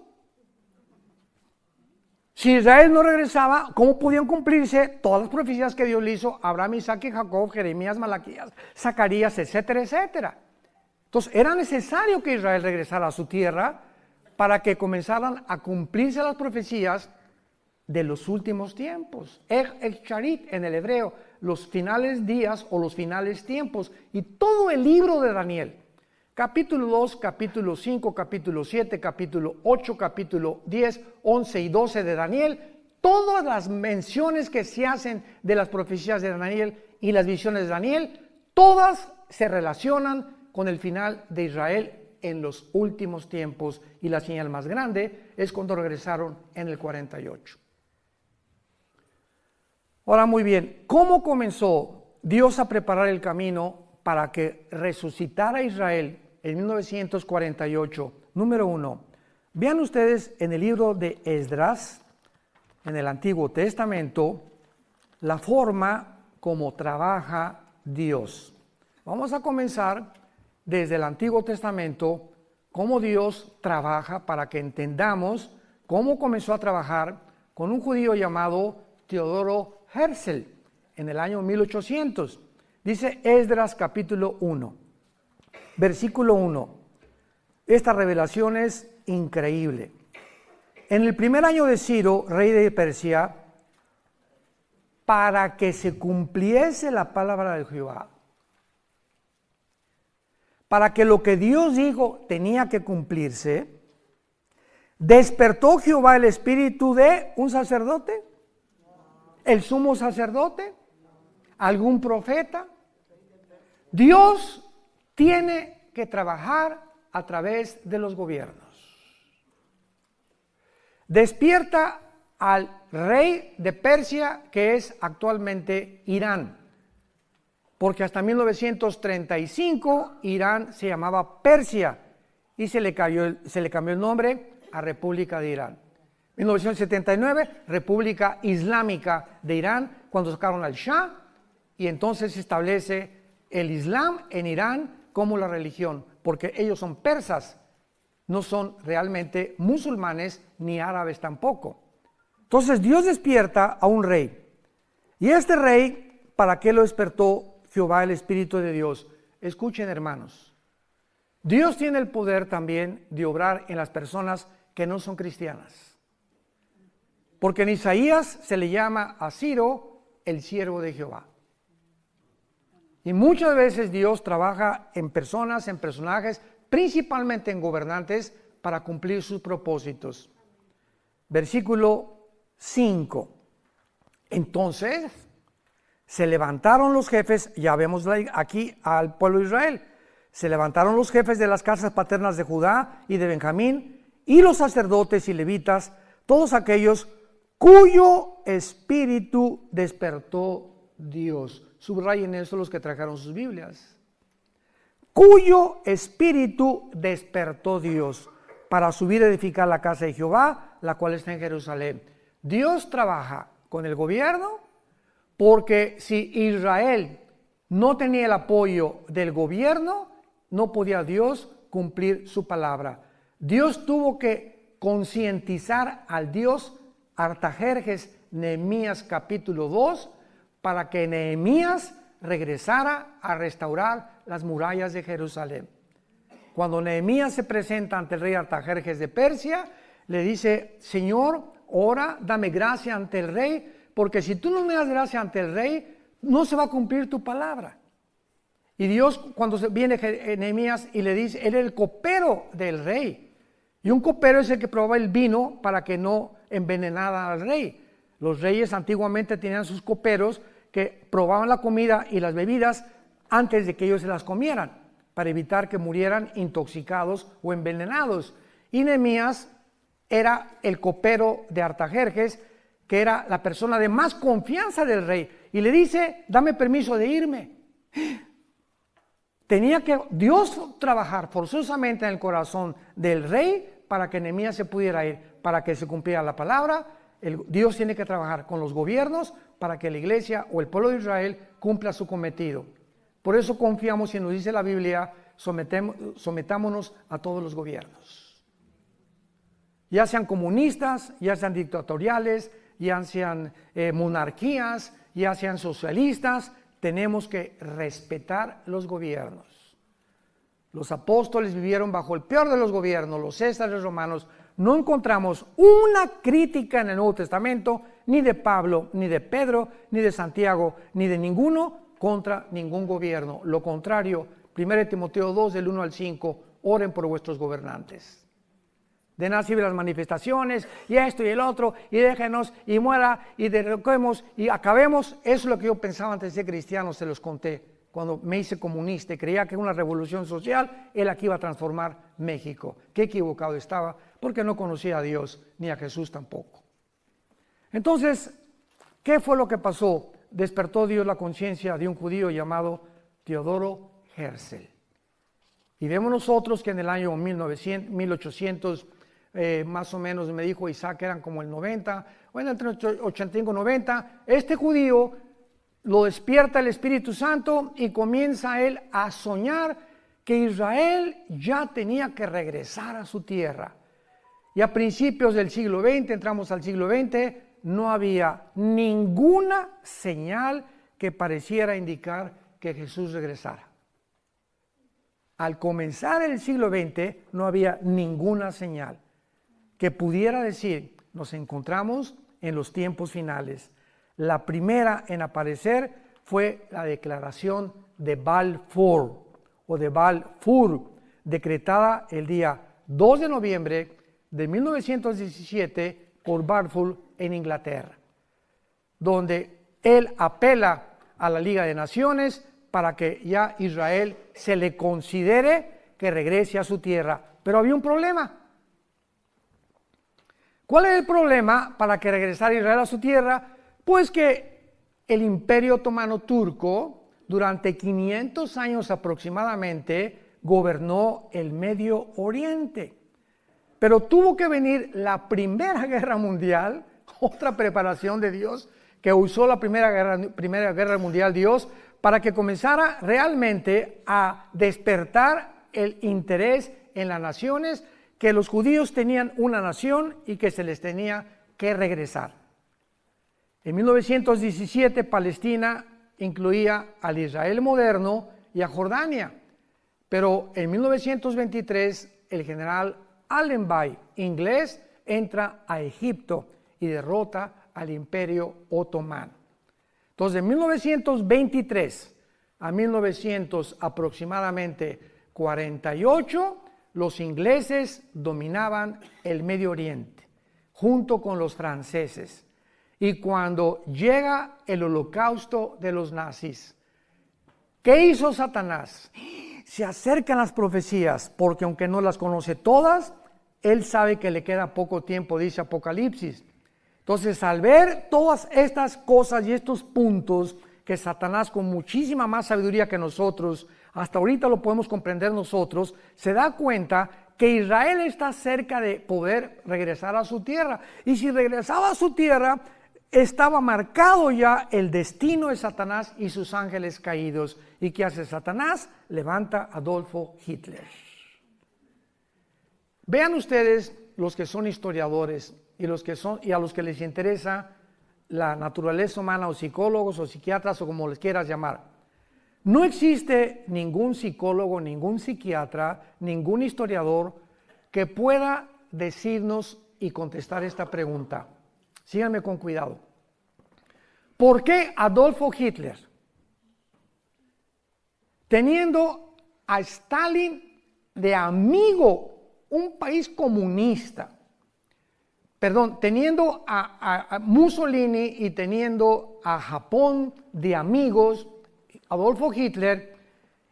Si Israel no regresaba, ¿cómo podían cumplirse todas las profecías que Dios le hizo a Abraham, Isaac y Jacob, Jeremías, Malaquías, Zacarías, etcétera, etcétera? Entonces era necesario que Israel regresara a su tierra para que comenzaran a cumplirse las profecías de los últimos tiempos. Charit en el hebreo, los finales días o los finales tiempos, y todo el libro de Daniel. Capítulo 2, capítulo 5, capítulo 7, capítulo 8, capítulo 10, 11 y 12 de Daniel, todas las menciones que se hacen de las profecías de Daniel y las visiones de Daniel, todas se relacionan con el final de Israel en los últimos tiempos, y la señal más grande es cuando regresaron en el 48. Ahora, muy bien, ¿cómo comenzó Dios a preparar el camino para que resucitara Israel en 1948? Número 1, vean ustedes en el libro de Esdras, en el Antiguo Testamento, la forma como trabaja Dios. Vamos a comenzar desde el Antiguo Testamento, cómo Dios trabaja, para que entendamos cómo comenzó a trabajar con un judío llamado Teodoro Herzl en el año 1800. Dice Esdras capítulo 1, versículo 1. Esta revelación es increíble. En el primer año de Ciro, rey de Persia, para que se cumpliese la palabra de Jehová, para que lo que Dios dijo tenía que cumplirse, despertó Jehová el espíritu de un sacerdote, el sumo sacerdote, algún profeta. Dios tiene que trabajar a través de los gobiernos. Despierta al rey de Persia, que es actualmente Irán, porque hasta 1935 Irán se llamaba Persia y se le cambió el nombre a República de Irán. 1979, República Islámica de Irán, cuando sacaron al Shah, y entonces se establece el Islam en Irán como la religión, porque ellos son persas, no son realmente musulmanes ni árabes tampoco. Entonces Dios despierta a un rey, y este rey, ¿para qué lo despertó Jehová el Espíritu de Dios? Escuchen, hermanos, Dios tiene el poder también de obrar en las personas que no son cristianas. Porque en Isaías se le llama a Ciro el siervo de Jehová. Y muchas veces Dios trabaja en personas, en personajes, principalmente en gobernantes, para cumplir sus propósitos. Versículo 5. Entonces se levantaron los jefes, ya vemos aquí al pueblo de Israel, se levantaron los jefes de las casas paternas de Judá y de Benjamín, y los sacerdotes y levitas, todos aquellos cuyo espíritu despertó Dios. Subrayen eso los que trajeron sus Biblias. Cuyo espíritu despertó Dios para subir a edificar la casa de Jehová, la cual está en Jerusalén. Dios trabaja con el gobierno, porque si Israel no tenía el apoyo del gobierno, no podía Dios cumplir su palabra. Dios tuvo que concientizar al Dios Artajerjes, Nehemías capítulo 2, para que Nehemías regresara a restaurar las murallas de Jerusalén. Cuando Nehemías se presenta ante el rey Artajerjes de Persia, le dice: Señor, ora, dame gracia ante el rey, porque si tú no me das gracia ante el rey, no se va a cumplir tu palabra. Y Dios, cuando viene Nehemías y le dice, él era el copero del rey, Y un copero es el que probaba el vino para que no envenenara al rey. Los reyes antiguamente tenían sus coperos que probaban la comida y las bebidas antes de que ellos se las comieran, para evitar que murieran intoxicados o envenenados. Y Nehemías era el copero de Artajerjes, que era la persona de más confianza del rey, y le dice: dame permiso de irme. Tenía que Dios trabajar forzosamente en el corazón del rey para que Nehemías se pudiera ir, para que se cumpliera la palabra. Dios tiene que trabajar con los gobiernos para que la iglesia o el pueblo de Israel cumpla su cometido. Por eso confiamos, y nos dice la Biblia, sometámonos a todos los gobiernos, ya sean comunistas, ya sean dictatoriales, ya sean monarquías, ya sean socialistas. Tenemos que respetar los gobiernos. Los apóstoles vivieron bajo el peor de los gobiernos, los césares romanos. No encontramos una crítica en el Nuevo Testamento, ni de Pablo, ni de Pedro, ni de Santiago, ni de ninguno contra ningún gobierno. Lo contrario, 1 Timoteo 2, del 1 al 5, oren por vuestros gobernantes. De nada sirven las manifestaciones, y esto y el otro, y déjenos, y muera, y derroquemos, y acabemos. Eso es lo que yo pensaba antes de ser cristiano, se los conté. Cuando me hice comunista y creía que una revolución social era la que iba a transformar México. Qué equivocado estaba, porque no conocía a Dios, ni a Jesús tampoco. Entonces, ¿qué fue lo que pasó? Despertó Dios la conciencia de un judío llamado Teodoro Herzl. Y vemos nosotros que en el año 1800, más o menos, me dijo Isaac, eran como el 90, bueno, entre 85 y 90, este judío lo despierta el Espíritu Santo y comienza él a soñar que Israel ya tenía que regresar a su tierra. Y a principios del siglo XX, entramos al siglo XX, no había ninguna señal que pareciera indicar que Jesús regresara. Al comenzar el siglo XX no había ninguna señal que pudiera decir: nos encontramos en los tiempos finales. La primera en aparecer fue la declaración de Balfour, o de Balfour, decretada el día 2 de noviembre de 1917 por Balfour en Inglaterra, donde él apela a la Liga de Naciones para que ya Israel se le considere que regrese a su tierra. Pero había un problema. ¿Cuál es el problema para que regresara Israel a su tierra? Pues que el Imperio Otomano Turco, durante 500 años aproximadamente, gobernó el Medio Oriente. Pero tuvo que venir la Primera Guerra Mundial, otra preparación de Dios, que usó la Primera Guerra Mundial Dios, para que comenzara realmente a despertar el interés en las naciones, que los judíos tenían una nación y que se les tenía que regresar. En 1917 Palestina incluía al Israel moderno y a Jordania, pero en 1923 el general Allenby, inglés, entra a Egipto y derrota al Imperio Otomano. Entonces, de 1923 a 1900 aproximadamente 48, los ingleses dominaban el Medio Oriente, junto con los franceses. Y cuando llega el holocausto de los nazis, ¿qué hizo Satanás? Se acercan las profecías, porque aunque no las conoce todas, él sabe que le queda poco tiempo, dice Apocalipsis. Entonces, al ver todas estas cosas y estos puntos que Satanás, con muchísima más sabiduría que nosotros, hasta ahorita lo podemos comprender nosotros, se da cuenta que Israel está cerca de poder regresar a su tierra. Y si regresaba a su tierra, estaba marcado ya el destino de Satanás y sus ángeles caídos. ¿Y qué hace Satanás? Levanta a Adolfo Hitler. Vean ustedes, los que son historiadores y a los que les interesa la naturaleza humana, o psicólogos o psiquiatras, o como les quieras llamar. No existe ningún psicólogo, ningún psiquiatra, ningún historiador que pueda decirnos y contestar esta pregunta. Síganme con cuidado. ¿Por qué Adolfo Hitler, teniendo a Stalin de amigo un país comunista, teniendo a Mussolini y teniendo a Japón de amigos, Adolfo Hitler,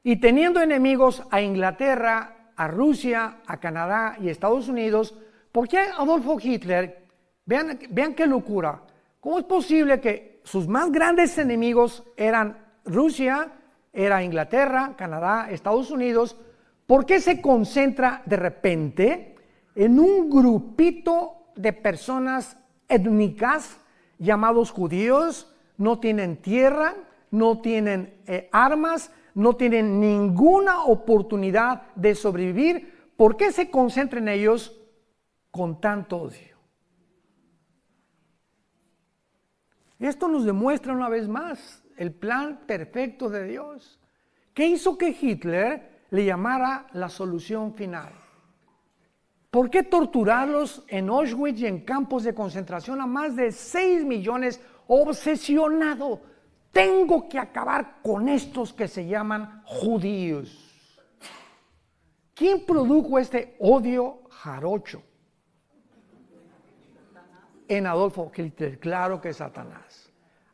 y teniendo enemigos a Inglaterra, a Rusia, a Canadá y Estados Unidos, ¿por qué Adolfo Hitler, vean qué locura, cómo es posible que sus más grandes enemigos eran Rusia, era Inglaterra, Canadá, Estados Unidos? ¿Por qué se concentra de repente en un grupito de personas étnicas llamados judíos? No tienen tierra, no tienen armas, no tienen ninguna oportunidad de sobrevivir. ¿Por qué se concentra en ellos con tanto odio? Esto nos demuestra una vez más el plan perfecto de Dios. ¿Qué hizo que Hitler le llamara la solución final? ¿Por qué torturarlos en Auschwitz y en campos de concentración a más de 6 millones? Obsesionado, tengo que acabar con estos que se llaman judíos. ¿Quién produjo este odio jarocho en Adolfo Hitler? Claro que Satanás.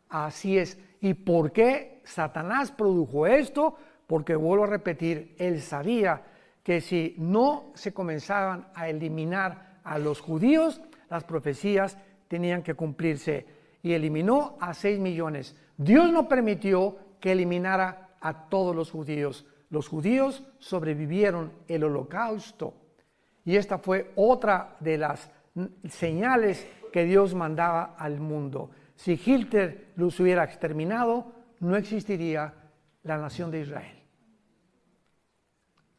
Así es. ¿Y por qué Satanás produjo esto? Porque, vuelvo a repetir, él sabía que si no se comenzaban a eliminar a los judíos, las profecías tenían que cumplirse, y eliminó a 6 millones. Dios no permitió que eliminara a todos los judíos. Los judíos sobrevivieron el holocausto, y esta fue otra de las señales que Dios mandaba al mundo. Si Hitler los hubiera exterminado, no existiría la nación de Israel.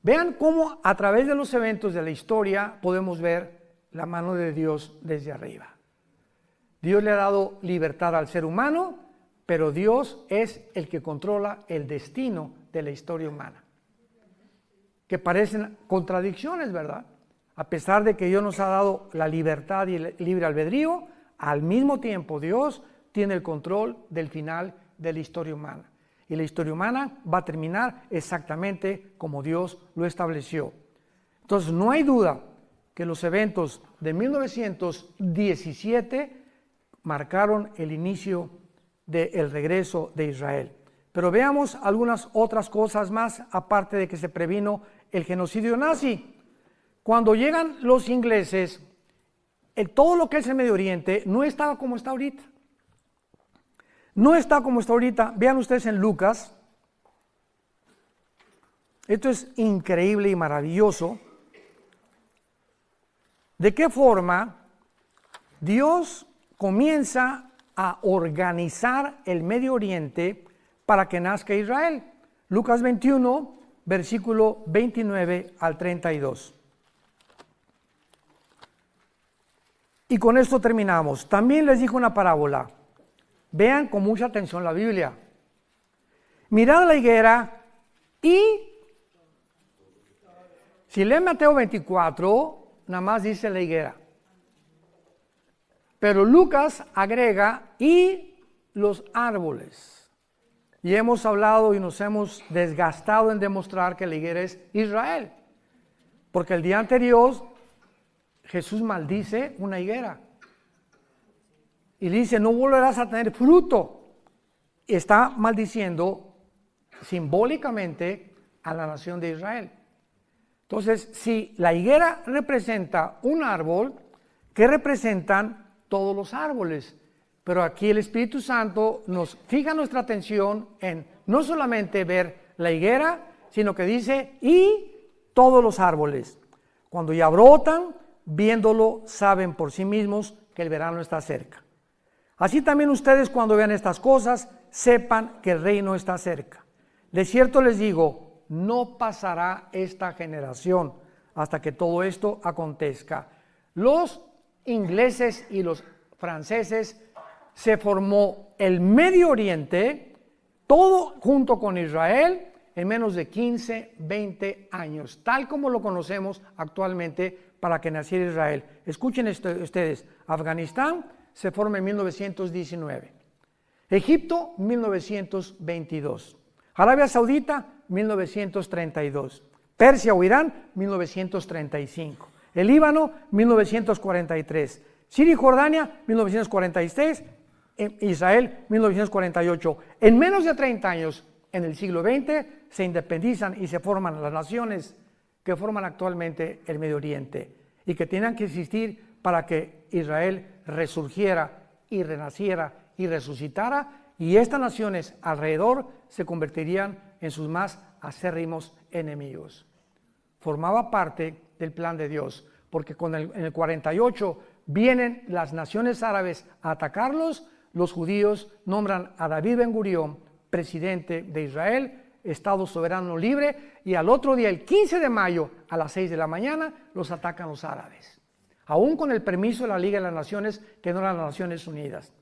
Vean cómo a través de los eventos de la historia podemos ver la mano de Dios desde arriba. Dios le ha dado libertad al ser humano, pero Dios es el que controla el destino de la historia humana. Que parecen contradicciones, ¿verdad? A pesar de que Dios nos ha dado la libertad y el libre albedrío, al mismo tiempo Dios tiene el control del final de la historia humana. Y la historia humana va a terminar exactamente como Dios lo estableció. Entonces, no hay duda que los eventos de 1917 marcaron el inicio del regreso de Israel. Pero veamos algunas otras cosas más, aparte de que se previno el genocidio nazi. Cuando llegan los ingleses, todo lo que es el Medio Oriente no estaba como está ahorita. No está como está ahorita. Vean ustedes en Lucas. Esto es increíble y maravilloso. ¿De qué forma Dios comienza a organizar el Medio Oriente para que nazca Israel? Lucas 21, versículo 29 al 32. Y con esto terminamos. También les dijo una parábola. Vean con mucha atención la Biblia. Mirad la higuera y, si leen Mateo 24, nada más dice la higuera. Pero Lucas agrega y los árboles. Y hemos hablado y nos hemos desgastado en demostrar que la higuera es Israel. Porque el día anterior Jesús maldice una higuera. Y dice, no volverás a tener fruto. Está maldiciendo simbólicamente a la nación de Israel. Entonces, si la higuera representa un árbol, ¿qué representan todos los árboles? Pero aquí el Espíritu Santo nos fija nuestra atención en no solamente ver la higuera, sino que dice, y todos los árboles. Cuando ya brotan, viéndolo, saben por sí mismos que el verano está cerca. Así también ustedes, cuando vean estas cosas, sepan que el reino está cerca. De cierto les digo, no pasará esta generación hasta que todo esto acontezca. Los ingleses y los franceses, se formó el Medio Oriente, todo junto con Israel, en menos de 15, 20 años, tal como lo conocemos actualmente para que naciera Israel. Escuchen esto ustedes, Afganistán se forma en 1919, Egipto 1922, Arabia Saudita 1932, Persia o Irán 1935. El Líbano, 1943. Siria y Jordania, 1946. Israel, 1948. En menos de 30 años, en el siglo XX, se independizan y se forman las naciones que forman actualmente el Medio Oriente y que tenían que existir para que Israel resurgiera y renaciera y resucitara, y estas naciones alrededor se convertirían en sus más acérrimos enemigos. Formaba parte del plan de Dios, porque en el 48 vienen las naciones árabes a atacarlos. Los judíos nombran a David Ben Gurión presidente de Israel, Estado soberano libre, y al otro día, el 15 de mayo, a las 6 de la mañana, los atacan los árabes, aún con el permiso de la Liga de las Naciones, que no eran las Naciones Unidas.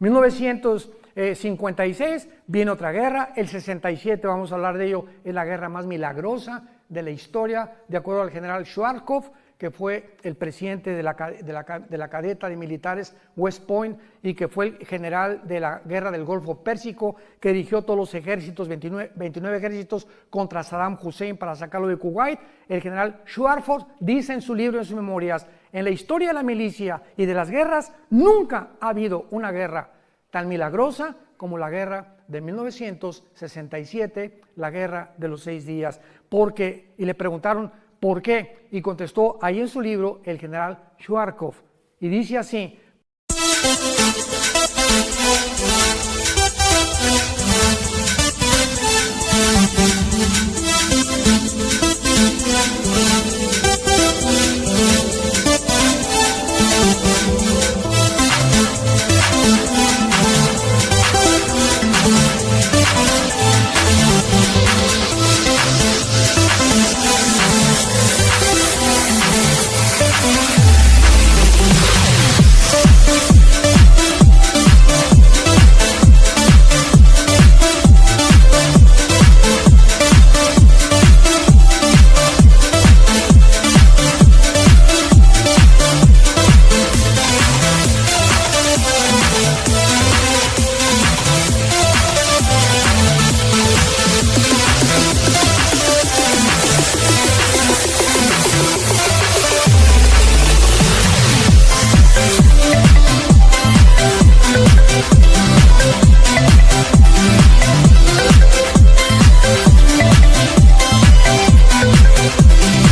1956 viene otra guerra, el 67, vamos a hablar de ello, es la guerra más milagrosa de la historia, de acuerdo al general Schwarzkopf, que fue el presidente de la cadeta de militares West Point y que fue el general de la guerra del Golfo Pérsico, que dirigió todos los ejércitos, 29 ejércitos contra Saddam Hussein para sacarlo de Kuwait. El general Schwarzkopf dice en su libro, en sus memorias: en la historia de la milicia y de las guerras nunca ha habido una guerra tan milagrosa como la guerra de 1967, la guerra de los 6 días. Y le preguntaron ¿por qué? Y contestó ahí en su libro el general Schwarzkopf, y dice así: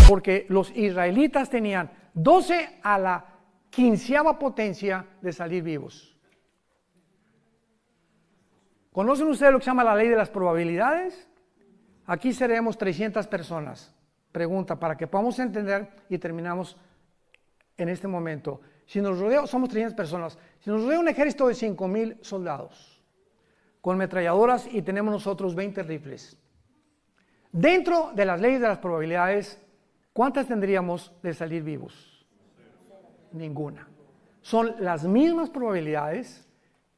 porque los israelitas tenían 12 a la 15ª potencia de salir vivos. ¿Conocen ustedes lo que se llama la ley de las probabilidades? Aquí seremos 300 personas. Pregunta, para que podamos entender y terminamos en este momento. Si nos rodea, somos 300 personas. Si nos rodea un ejército de 5,000 soldados, con metralladoras, y tenemos nosotros 20 rifles. Dentro de las leyes de las probabilidades, ¿cuántas tendríamos de salir vivos? Ninguna. Son las mismas probabilidades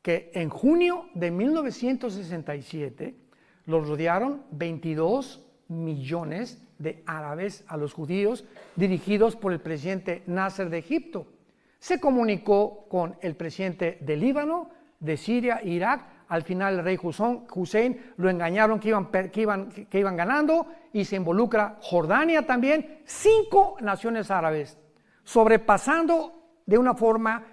que en junio de 1967 los rodearon 22 millones de árabes a los judíos, dirigidos por el presidente Nasser de Egipto. Se comunicó con el presidente de Líbano, de Siria e Irak. Al final el rey Hussein lo engañaron que iban ganando, y se involucra Jordania también, 5 naciones árabes, sobrepasando de una forma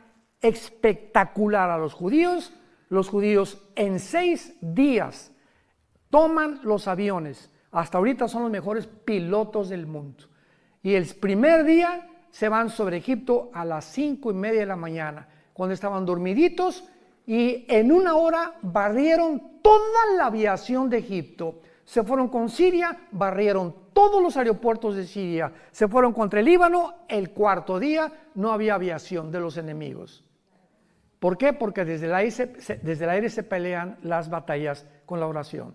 espectacular a los judíos. Los judíos en 6 días toman los aviones. Hasta ahorita son los mejores pilotos del mundo. Y el primer día se van sobre Egipto a las 5:30 de la mañana, cuando estaban dormiditos, y en 1 hora barrieron toda la aviación de Egipto. Se fueron con Siria, barrieron todos los aeropuertos de Siria. Se fueron contra el Líbano. El 4º día no había aviación de los enemigos. ¿Por qué? Porque desde el aire se pelean las batallas con la oración.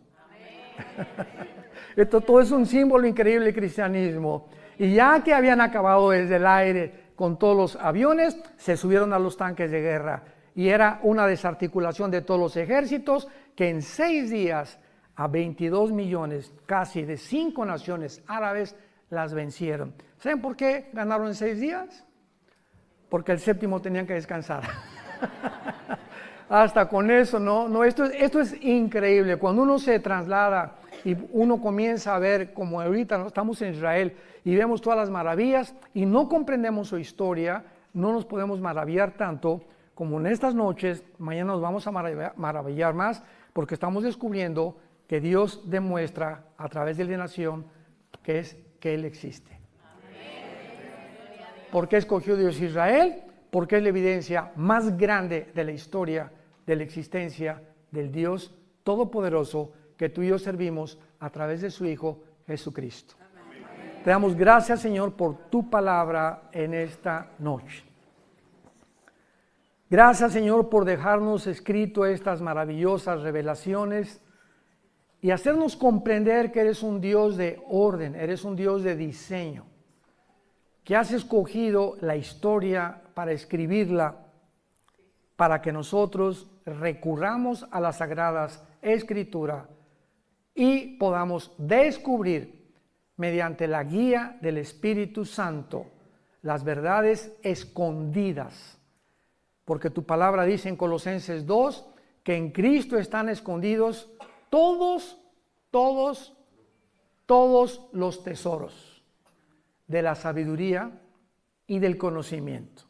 Esto todo es un símbolo increíble del cristianismo. Y ya que habían acabado desde el aire con todos los aviones, se subieron a los tanques de guerra. Y era una desarticulación de todos los ejércitos, que en 6 días a 22 millones, casi de 5 naciones árabes, las vencieron. ¿Saben por qué ganaron en 6 días? Porque el 7º tenían que descansar. Hasta con eso, ¿no? Esto es increíble. Cuando uno se traslada y uno comienza a ver, como ahorita ¿no? Estamos en Israel y vemos todas las maravillas y no comprendemos su historia, no nos podemos maravillar tanto como en estas noches. Mañana nos vamos a maravillar más porque estamos descubriendo que Dios demuestra a través de la nación que Él existe. ¿Por qué escogió Dios Israel? Porque es la evidencia más grande de la historia de la existencia del Dios Todopoderoso que tú y yo servimos a través de su Hijo Jesucristo. Amén. Te damos gracias, Señor, por tu palabra en esta noche. Gracias, Señor, por dejarnos escrito estas maravillosas revelaciones y hacernos comprender que eres un Dios de orden, eres un Dios de diseño, que has escogido la historia para escribirla, para que nosotros recurramos a las Sagradas Escrituras y podamos descubrir mediante la guía del Espíritu Santo las verdades escondidas. Porque tu palabra dice en Colosenses 2 que en Cristo están escondidos todos los tesoros de la sabiduría y del conocimiento.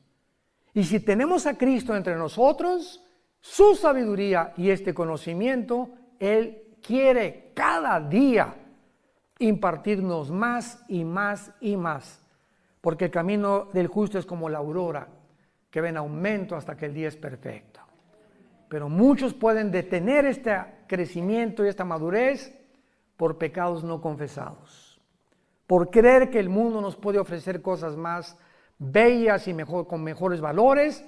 Y si tenemos a Cristo entre nosotros, su sabiduría y este conocimiento, Él quiere cada día impartirnos más y más y más. Porque el camino del justo es como la aurora, que va en aumento hasta que el día es perfecto. Pero muchos pueden detener este crecimiento y esta madurez por pecados no confesados. Por creer que el mundo nos puede ofrecer cosas más bellas y con mejores valores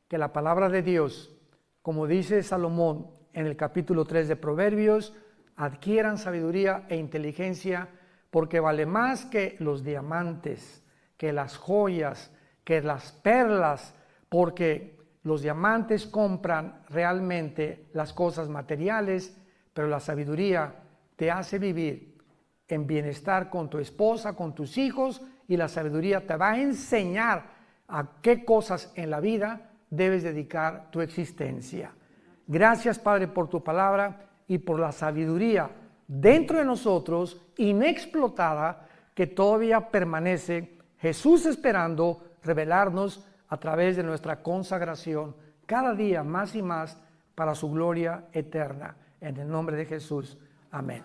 que la palabra de Dios. Como dice Salomón en el capítulo 3 de Proverbios, adquieran sabiduría e inteligencia porque vale más que los diamantes, que las joyas, que las perlas, porque los diamantes compran realmente las cosas materiales, pero la sabiduría te hace vivir en bienestar con tu esposa, con tus hijos, y la sabiduría te va a enseñar a qué cosas en la vida debes dedicar tu existencia. Gracias, Padre, por tu palabra y por la sabiduría dentro de nosotros, inexplotada, que todavía permanece Jesús esperando revelarnos a través de nuestra consagración cada día más y más para su gloria eterna. En el nombre de Jesús. Amén.